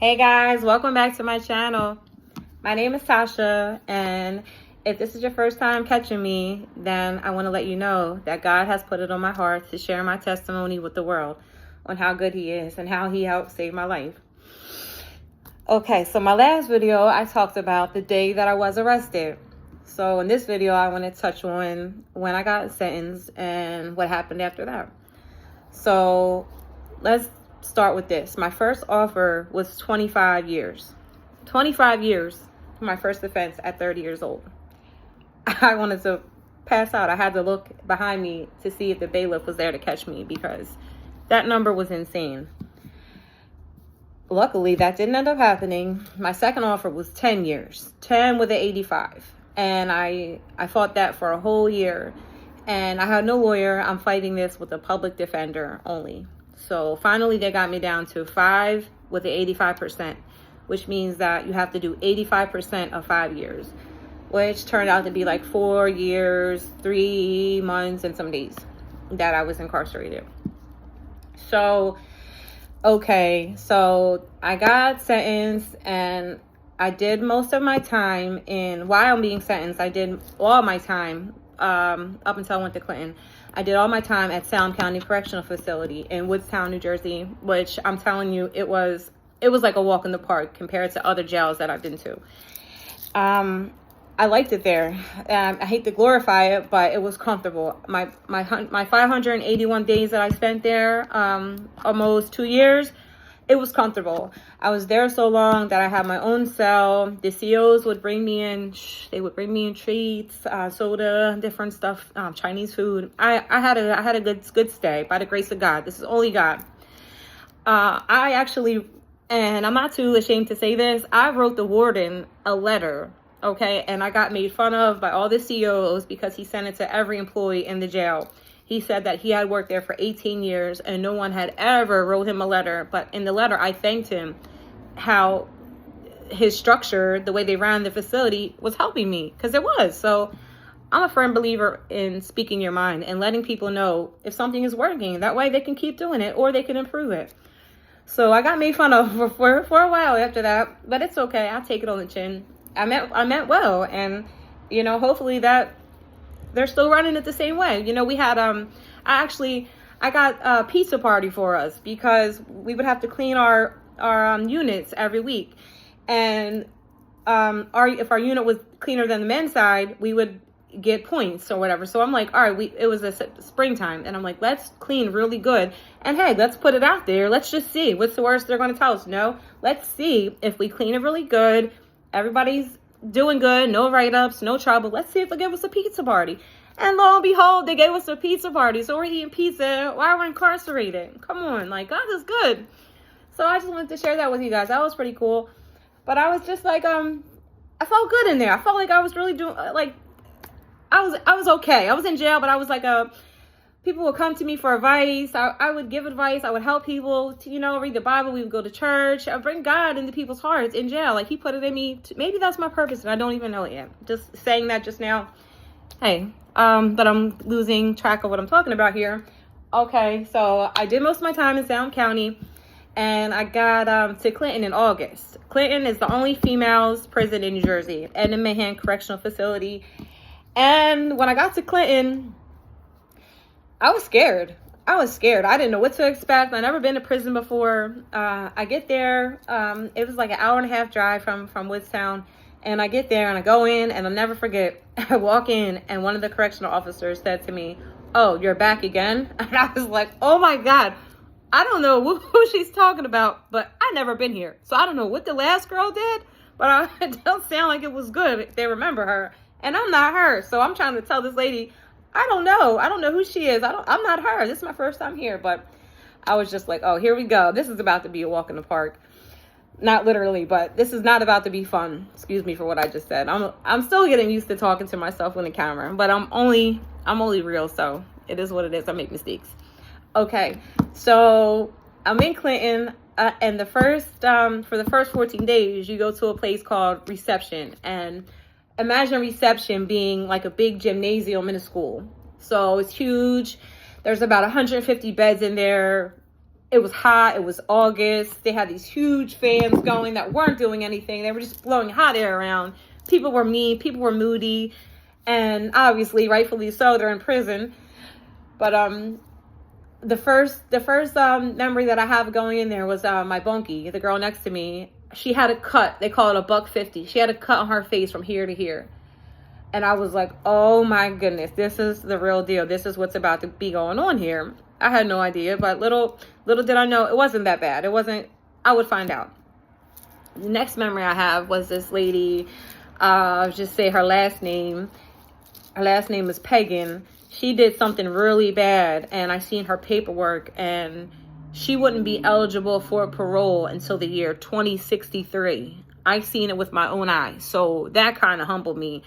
Hey guys, welcome back to my channel. My name is Tasha, and if this is your first time catching me, then I want to let you know that God has put it on my heart to share my testimony with the world on how good He is and how He helped save my life. Okay, so my last video, I talked about the day that I was arrested. So in this video, I want to touch on when I got sentenced and what happened after that. So let's start with this. My first offer was 25 years. 25 years for my first offense at 30 years old. I wanted to pass out. I had to look behind me to see if the bailiff was there to catch me because that number was insane. Luckily, that didn't end up happening. My second offer was 10 years, 10 with an 85. And I fought that for a whole year. And I had no lawyer. I'm fighting this with a public defender only. So finally, they got me down to 5 with the 85%, which means that you have to do 85% of 5 years, which turned out to be like 4 years, 3 months, and some days that I was incarcerated. So, okay, so I got sentenced and I did most of my time while I'm being sentenced, I did all my time up until I went to Clinton. I did all my time at Salem County Correctional Facility in Woodstown, New Jersey, which I'm telling you, it was like a walk in the park compared to other jails that I've been to. I liked it there. I hate to glorify it, but it was comfortable. My 581 days that I spent there, almost 2 years, it was comfortable. I was there so long that I had my own cell. The COs would bring me in. They would bring me in treats, soda, different stuff, Chinese food. I had a good stay by the grace of God. This is only God. I actually, and I'm not too ashamed to say this, I wrote the warden a letter. Okay, and I got made fun of by all the COs because he sent it to every employee in the jail. He said that he had worked there for 18 years and no one had ever wrote him a letter. But in the letter, I thanked him how his structure, the way they ran the facility, was helping me, because it was. So I'm a firm believer in speaking your mind and letting people know if something is working. That way they can keep doing it or they can improve it. So I got made fun of for a while after that, but it's okay. I'll take it on the chin. I meant well, and hopefully that they're still running it the same way. We had I got a pizza party for us because we would have to clean our units every week, and if our unit was cleaner than the men's side, we would get points or whatever. So I'm like, all right, it was a springtime, and I'm like, let's clean really good, and hey, let's put it out there. Let's just see what's the worst they're going to tell us. No, let's see if we clean it really good. Everybody's doing good, no write-ups, no trouble. Let's see if they'll give us a pizza party. And lo and behold, they gave us a pizza party. So we're eating pizza while we're incarcerated. Come on, like, God is good. So I just wanted to share that with you guys. That was pretty cool. But I was just like, I felt good in there. I felt like I was really doing, like, I was okay. I was in jail, but I was like people would come to me for advice. I would give advice. I would help people to, read the Bible. We would go to church. I bring God into people's hearts in jail. Like, He put it in me. Maybe that's my purpose, and I don't even know it yet. Just saying that just now. Hey, but I'm losing track of what I'm talking about here. Okay, so I did most of my time in Salem County, and I got to Clinton in August. Clinton is the only females prison in New Jersey, Edna Mahan Correctional Facility. And when I got to Clinton, I was scared. I didn't know what to expect. I'd never been to prison before. I get there. It was like an hour and a half drive from Woodstown. And I get there and I go in, and I'll never forget. I walk in and one of the correctional officers said to me, "Oh, you're back again?" And I was like, oh my God. I don't know who she's talking about, but I've never been here. So I don't know what the last girl did, but it don't sound like it was good if they remember her. And I'm not her. So I'm trying to tell this lady, I don't know who she is. I'm not her. This is my first time here. But I was just like, oh, here we go. This is about to be a walk in the park. Not literally, but this is not about to be fun. Excuse me for what I just said. I'm still getting used to talking to myself on the camera, but I'm only real, so it is what it is. I make mistakes. Okay, so I'm in Clinton, and for the first 14 days, you go to a place called reception, and imagine reception being like a big gymnasium in a school. So it's huge. There's about 150 beds in there. It was hot. It was August. They had these huge fans going that weren't doing anything. They were just blowing hot air around. People were mean. People were moody. And obviously, rightfully so, they're in prison. But the first memory that I have going in there was my bunkie, the girl next to me. She had a cut. They call it a $150. She had a cut on her face from here to here. And I was like, oh my goodness, this is the real deal. This is what's about to be going on here. I had no idea, but little did I know it wasn't that bad. It wasn't, I would find out. The next memory I have was this lady, I'll just say her last name. Her last name is Pagan. She did something really bad, and I seen her paperwork, and she wouldn't be eligible for parole until the year 2063. I seen it with my own eyes, so that kind of humbled me.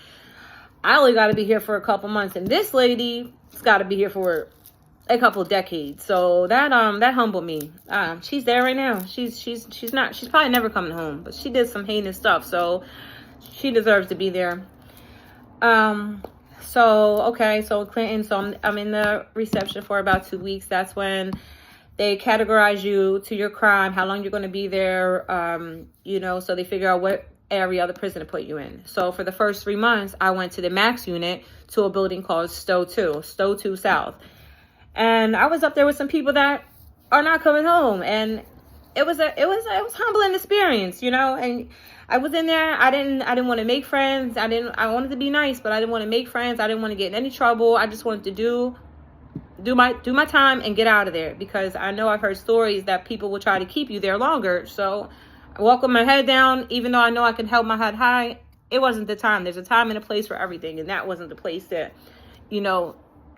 I only got to be here for a couple months, and this lady's got to be here for a couple decades. So that humbled me. She's there right now. She's probably never coming home, but she did some heinous stuff, so she deserves to be there. So Clinton, so I'm in the reception for about 2 weeks. That's when they categorize you to your crime, how long you're going to be there, so they figure out what area of the prison to put you in. So for the first 3 months, I went to the max unit to a building called Stowe 2 South. And I was up there with some people that are not coming home. And it was a humbling experience, and I was in there. I didn't want to make friends. I wanted to be nice, but I didn't want to make friends. I didn't want to get in any trouble. I just wanted to do my time and get out of there, because I know I've heard stories that people will try to keep you there longer. So I walk with my head down, even though I know I can hold my head high. It wasn't the time. There's a time and a place for everything, and that wasn't the place to,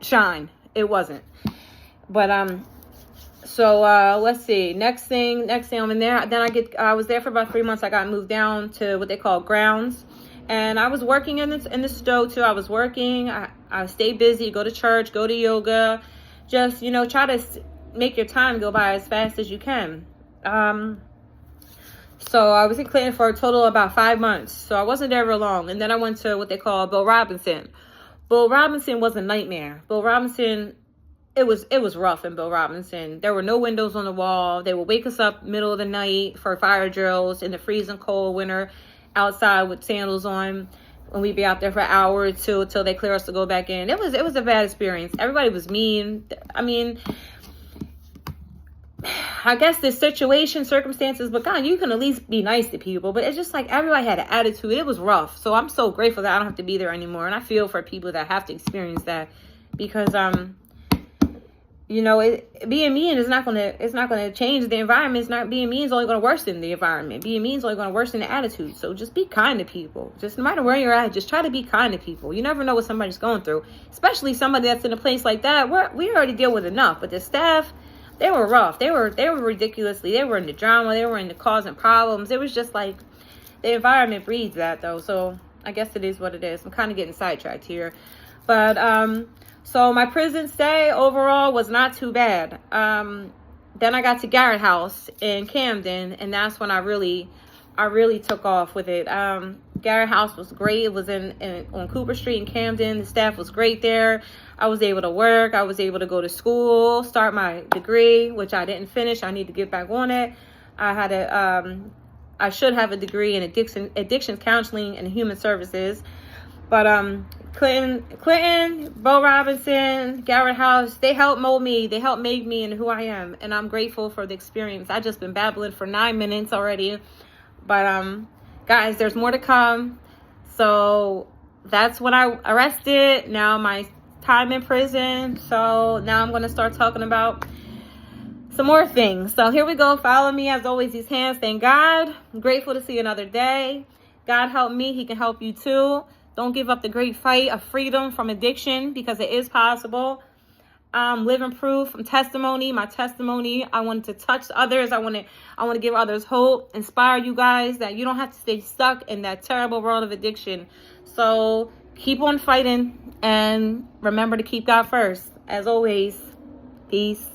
shine. It wasn't. But so let's see. Next thing I'm in there. Then I was there for about 3 months. I got moved down to what they call grounds, and I was working in the Stowe too. I was working. I stayed busy. Go to church. Go to yoga. Just try to make your time go by as fast as you can. So I was in Clinton for a total of about 5 months. So I wasn't there very long, and then I went to what they call Bill Robinson. Bill Robinson was a nightmare. Bill Robinson. It was rough in Bill Robinson. There were no windows on the wall. They would wake us up middle of the night for fire drills in the freezing cold winter outside with sandals on. And we'd be out there for an hour or two until they clear us to go back in. It was a bad experience. Everybody was mean. I mean, I guess the circumstances, but God, you can at least be nice to people. But it's just like everybody had an attitude. It was rough. So I'm so grateful that I don't have to be there anymore. And I feel for people that have to experience that, because being mean is not gonna change the environment. It's not being mean is only gonna worsen the environment. Being mean is only gonna worsen the attitude. So just be kind to people. Just no matter where you're at, just try to be kind to people. You never know what somebody's going through, especially somebody that's in a place like that. We already deal with enough, but the staff, they were rough. They were ridiculously. They were into drama. They were into causing problems. It was just like the environment breeds that, though. So I guess it is what it is. I'm kind of getting sidetracked here, but so my prison stay overall was not too bad. Then I got to Garrett House in Camden, and that's when I really took off with it. Garrett House was great. It was on Cooper Street in Camden. The staff was great there. I was able to work. I was able to go to school, start my degree, which I didn't finish. I need to get back on it. I should have a degree in addictions counseling and human services. But Clinton, Bill Robinson, Garrett House, they helped mold me. They helped make me into who I am. And I'm grateful for the experience. I just been babbling for 9 minutes already. But guys, there's more to come. So that's when I arrested. Now my time in prison. So now I'm going to start talking about some more things. So here we go. Follow me as always. These hands. Thank God. I'm grateful to see another day. God help me. He can help you too. Don't give up the great fight of freedom from addiction, because it is possible. Living proof, testimony. My testimony. I wanted to touch others. I want to give others hope, inspire you guys that you don't have to stay stuck in that terrible world of addiction. So keep on fighting, and remember to keep God first. As always, peace.